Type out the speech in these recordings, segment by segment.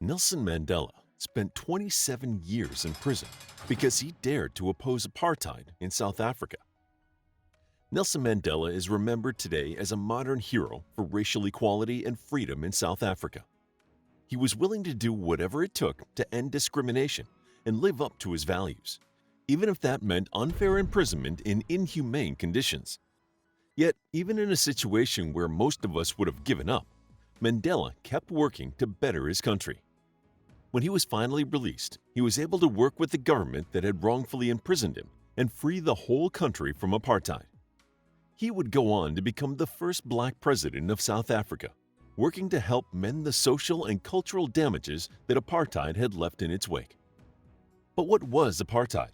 Nelson Mandela spent 27 years in prison because he dared to oppose apartheid in South Africa. Nelson Mandela is remembered today as a modern hero for racial equality and freedom in South Africa. He was willing to do whatever it took to end discrimination and live up to his values, even if that meant unfair imprisonment in inhumane conditions. Yet, even in a situation where most of us would have given up, Mandela kept working to better his country. When he was finally released, he was able to work with the government that had wrongfully imprisoned him and free the whole country from apartheid. He would go on to become the first black president of South Africa, working to help mend the social and cultural damages that apartheid had left in its wake. But what was apartheid?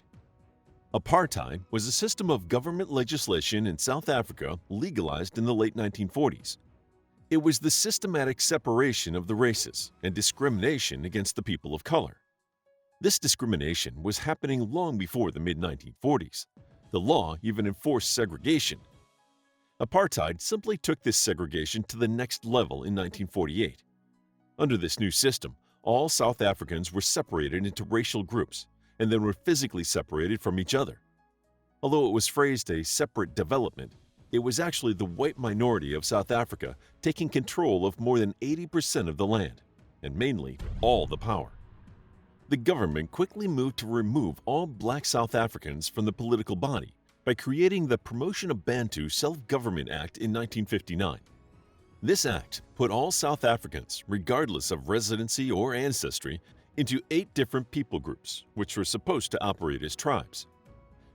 Apartheid was a system of government legislation in South Africa legalized in the late 1940s. It was the systematic separation of the races and discrimination against the people of color. This discrimination was happening long before the mid-1940s. The law even enforced segregation. Apartheid simply took this segregation to the next level in 1948. Under this new system, all South Africans were separated into racial groups and then were physically separated from each other. Although it was phrased a separate development, it was actually the white minority of South Africa taking control of more than 80% of the land, and mainly all the power. The government quickly moved to remove all black South Africans from the political body by creating the Promotion of Bantu Self-Government Act in 1959. This act put all South Africans, regardless of residency or ancestry, into 8 different people groups, which were supposed to operate as tribes.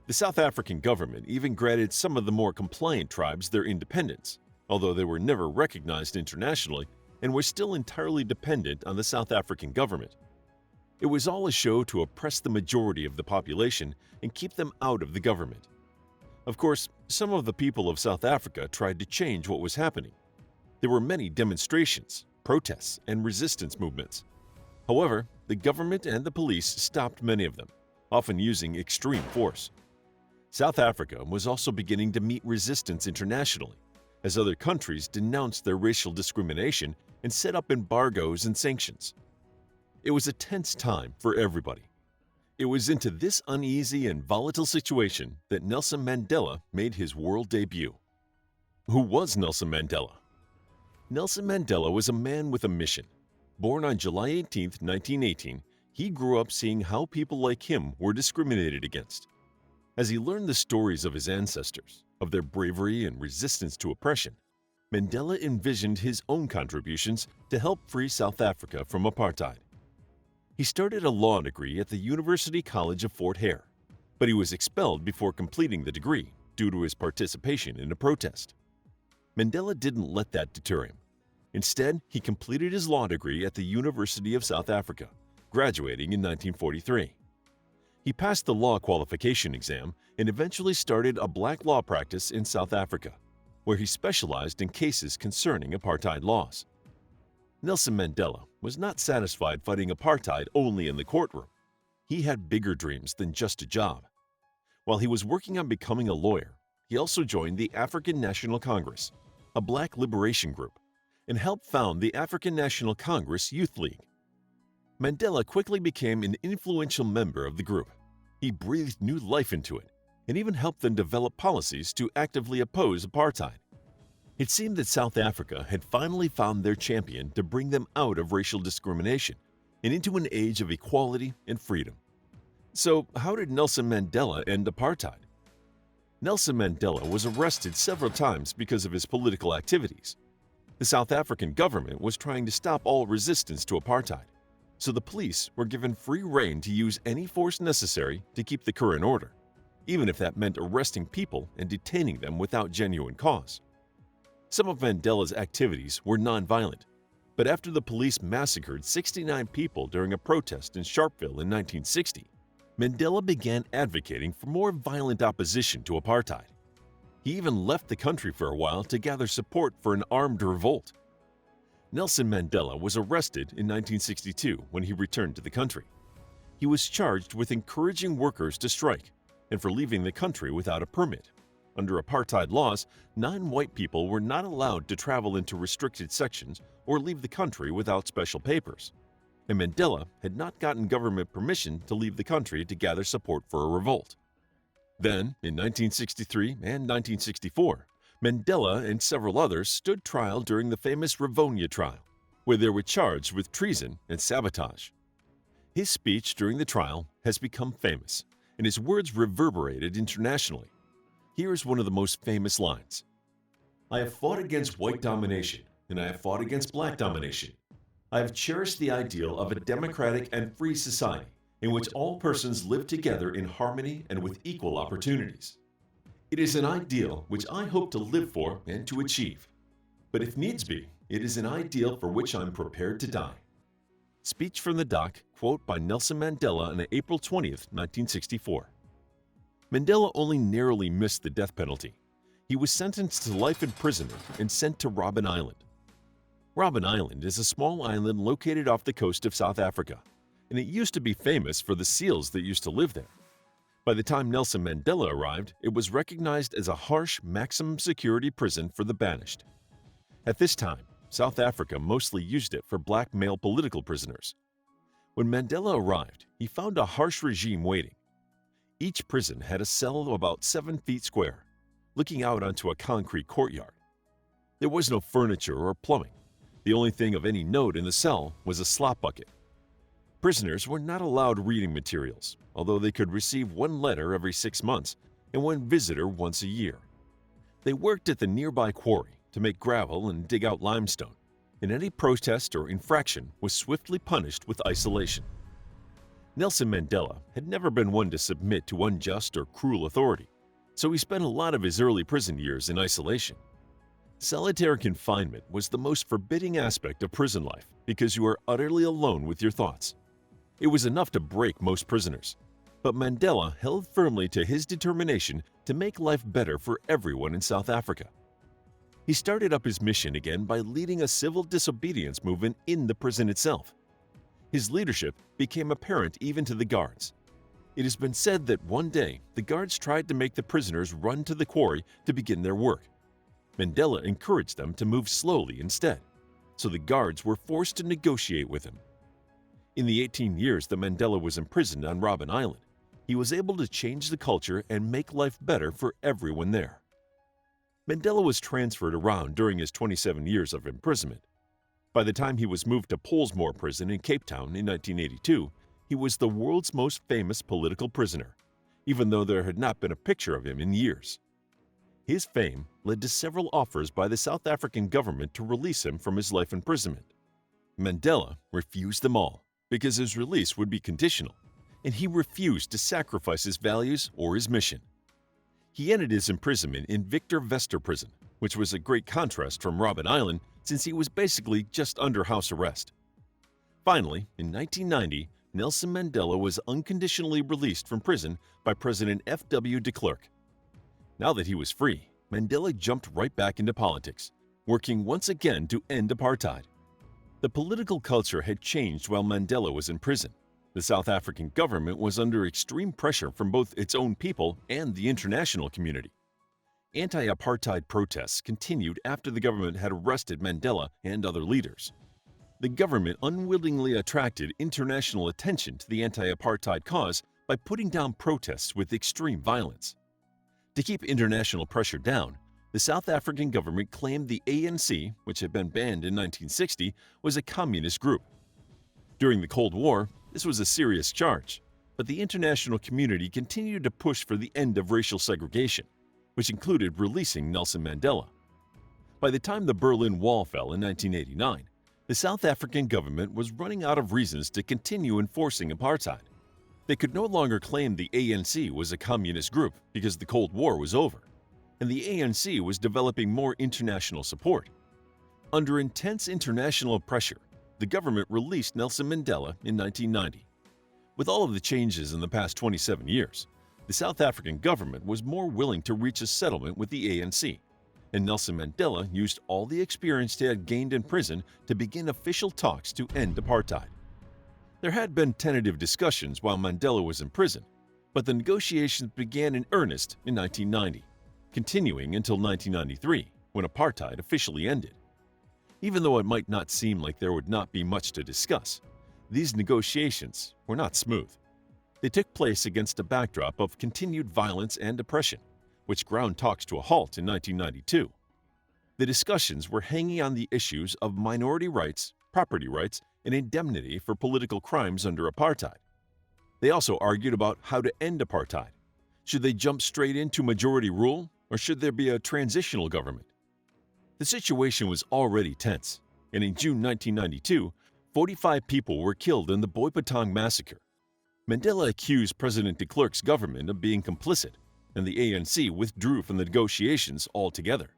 The South African government even granted some of the more compliant tribes their independence, although they were never recognized internationally and were still entirely dependent on the South African government. It was all a show to oppress the majority of the population and keep them out of the government. Of course, some of the people of South Africa tried to change what was happening. There were many demonstrations, protests, and resistance movements. However, the government and the police stopped many of them, often using extreme force. South Africa was also beginning to meet resistance internationally, as other countries denounced their racial discrimination and set up embargoes and sanctions. It was a tense time for everybody. It was into this uneasy and volatile situation that Nelson Mandela made his world debut. Who was Nelson Mandela? Nelson Mandela was a man with a mission. Born on July 18, 1918, he grew up seeing how people like him were discriminated against. As he learned the stories of his ancestors, of their bravery and resistance to oppression, Mandela envisioned his own contributions to help free South Africa from apartheid. He started a law degree at the University College of Fort Hare, but he was expelled before completing the degree due to his participation in a protest. Mandela didn't let that deter him. Instead, he completed his law degree at the University of South Africa, graduating in 1943. He passed the law qualification exam and eventually started a black law practice in South Africa, where he specialized in cases concerning apartheid laws. Nelson Mandela was not satisfied fighting apartheid only in the courtroom. He had bigger dreams than just a job. While he was working on becoming a lawyer, he also joined the African National Congress, a black liberation group, and helped found the African National Congress Youth League. Mandela quickly became an influential member of the group. He breathed new life into it and even helped them develop policies to actively oppose apartheid. It seemed that South Africa had finally found their champion to bring them out of racial discrimination and into an age of equality and freedom. So, how did Nelson Mandela end apartheid? Nelson Mandela was arrested several times because of his political activities. The South African government was trying to stop all resistance to apartheid, so the police were given free rein to use any force necessary to keep the current order, even if that meant arresting people and detaining them without genuine cause. Some of Mandela's activities were nonviolent, but after the police massacred 69 people during a protest in Sharpeville in 1960, Mandela began advocating for more violent opposition to apartheid. He even left the country for a while to gather support for an armed revolt. Nelson Mandela was arrested in 1962 when he returned to the country. He was charged with encouraging workers to strike and for leaving the country without a permit. Under apartheid laws, non-white people were not allowed to travel into restricted sections or leave the country without special papers. and Mandela had not gotten government permission to leave the country to gather support for a revolt. Then, in 1963 and 1964, Mandela and several others stood trial during the famous Rivonia trial, where they were charged with treason and sabotage. His speech during the trial has become famous, and his words reverberated internationally. Here is one of the most famous lines. "I have fought against white domination, and I have fought against black domination. I have cherished the ideal of a democratic and free society in which all persons live together in harmony and with equal opportunities. It is an ideal which I hope to live for and to achieve. But if needs be, it is an ideal for which I am prepared to die." Speech from the dock, quote by Nelson Mandela on April 20, 1964. Mandela only narrowly missed the death penalty. He was sentenced to life imprisonment and sent to Robben Island. Robben Island is a small island located off the coast of South Africa, and it used to be famous for the seals that used to live there. By the time Nelson Mandela arrived, it was recognized as a harsh maximum security prison for the banished. At this time, South Africa mostly used it for black male political prisoners. When Mandela arrived, he found a harsh regime waiting. Each prison had a cell of about 7 feet square, looking out onto a concrete courtyard. There was no furniture or plumbing. The only thing of any note in the cell was a slop bucket. Prisoners were not allowed reading materials, although they could receive 1 letter every 6 months and 1 visitor once a year. They worked at the nearby quarry to make gravel and dig out limestone, and any protest or infraction was swiftly punished with isolation. Nelson Mandela had never been one to submit to unjust or cruel authority, so he spent a lot of his early prison years in isolation. Solitary confinement was the most forbidding aspect of prison life because you are utterly alone with your thoughts. It was enough to break most prisoners, but Mandela held firmly to his determination to make life better for everyone in South Africa. He started up his mission again by leading a civil disobedience movement in the prison itself. His leadership became apparent even to the guards. It has been said that one day the guards tried to make the prisoners run to the quarry to begin their work. Mandela encouraged them to move slowly instead, so the guards were forced to negotiate with him. In the 18 years that Mandela was imprisoned on Robben Island, he was able to change the culture and make life better for everyone there. Mandela was transferred around during his 27 years of imprisonment. By the time he was moved to Pollsmoor Prison in Cape Town in 1982, he was the world's most famous political prisoner, even though there had not been a picture of him in years. His fame led to several offers by the South African government to release him from his life imprisonment. Mandela refused them all because his release would be conditional, and he refused to sacrifice his values or his mission. He ended his imprisonment in Victor Verster Prison, which was a great contrast from Robben Island since he was basically just under house arrest. Finally, in 1990, Nelson Mandela was unconditionally released from prison by President F.W. de Klerk. Now that he was free, Mandela jumped right back into politics, working once again to end apartheid. The political culture had changed while Mandela was in prison. The South African government was under extreme pressure from both its own people and the international community. Anti-apartheid protests continued after the government had arrested Mandela and other leaders. The government unwillingly attracted international attention to the anti-apartheid cause by putting down protests with extreme violence. To keep international pressure down, the South African government claimed the ANC, which had been banned in 1960, was a communist group. During the Cold War, this was a serious charge, but the international community continued to push for the end of racial segregation, which included releasing Nelson Mandela. By the time the Berlin Wall fell in 1989, the South African government was running out of reasons to continue enforcing apartheid. They could no longer claim the ANC was a communist group because the Cold War was over, and the ANC was developing more international support. Under intense international pressure, the government released Nelson Mandela in 1990. With all of the changes in the past 27 years, the South African government was more willing to reach a settlement with the ANC, and Nelson Mandela used all the experience he had gained in prison to begin official talks to end apartheid. There had been tentative discussions while Mandela was in prison, but the negotiations began in earnest in 1990, continuing until 1993, when apartheid officially ended. Even though it might not seem like there would not be much to discuss, These negotiations were not smooth. They took place against a backdrop of continued violence and oppression, which ground talks to a halt in 1992. The discussions were hanging on the issues of minority rights, property rights, and indemnity for political crimes under apartheid. They also argued about how to end apartheid. Should they jump straight into majority rule, or should there be a transitional government? The situation was already tense, and in June 1992, 45 people were killed in the Boipatong massacre. Mandela accused President de Klerk's government of being complicit, and the ANC withdrew from the negotiations altogether.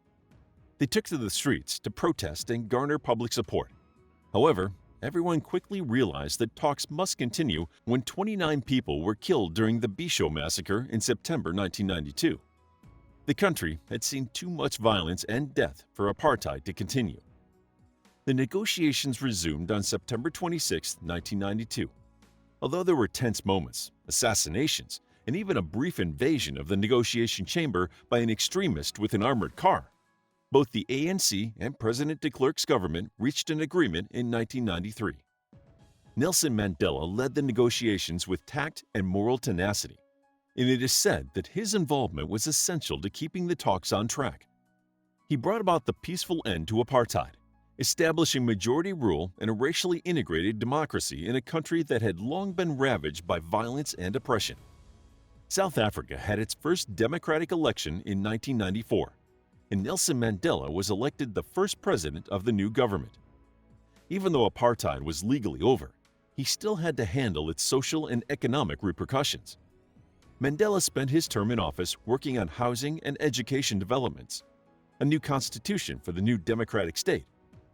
They took to the streets to protest and garner public support. However, everyone quickly realized that talks must continue when 29 people were killed during the Bisho massacre in September 1992. The country had seen too much violence and death for apartheid to continue. The negotiations resumed on September 26, 1992. Although there were tense moments, assassinations, and even a brief invasion of the negotiation chamber by an extremist with an armored car, both the ANC and President de Klerk's government reached an agreement in 1993. Nelson Mandela led the negotiations with tact and moral tenacity, and it is said that his involvement was essential to keeping the talks on track. He brought about the peaceful end to apartheid, establishing majority rule and a racially integrated democracy in a country that had long been ravaged by violence and oppression. South Africa had its first democratic election in 1994, and Nelson Mandela was elected the first president of the new government. Even though apartheid was legally over, he still had to handle its social and economic repercussions. Mandela spent his term in office working on housing and education developments, a new constitution for the new democratic state,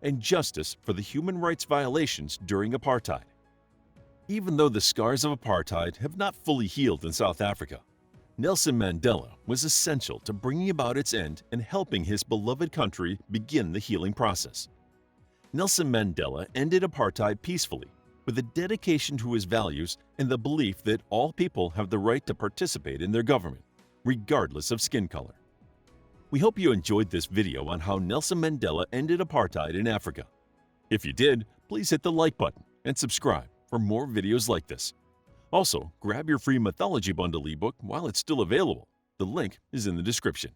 and justice for the human rights violations during apartheid. Even though the scars of apartheid have not fully healed in South Africa, Nelson Mandela was essential to bringing about its end and helping his beloved country begin the healing process. Nelson Mandela ended apartheid peacefully, with a dedication to his values and the belief that all people have the right to participate in their government, regardless of skin color. We hope you enjoyed this video on how Nelson Mandela ended apartheid in Africa. If you did, please hit the like button and subscribe for more videos like this. Also, grab your free mythology bundle ebook while it's still available. The link is in the description.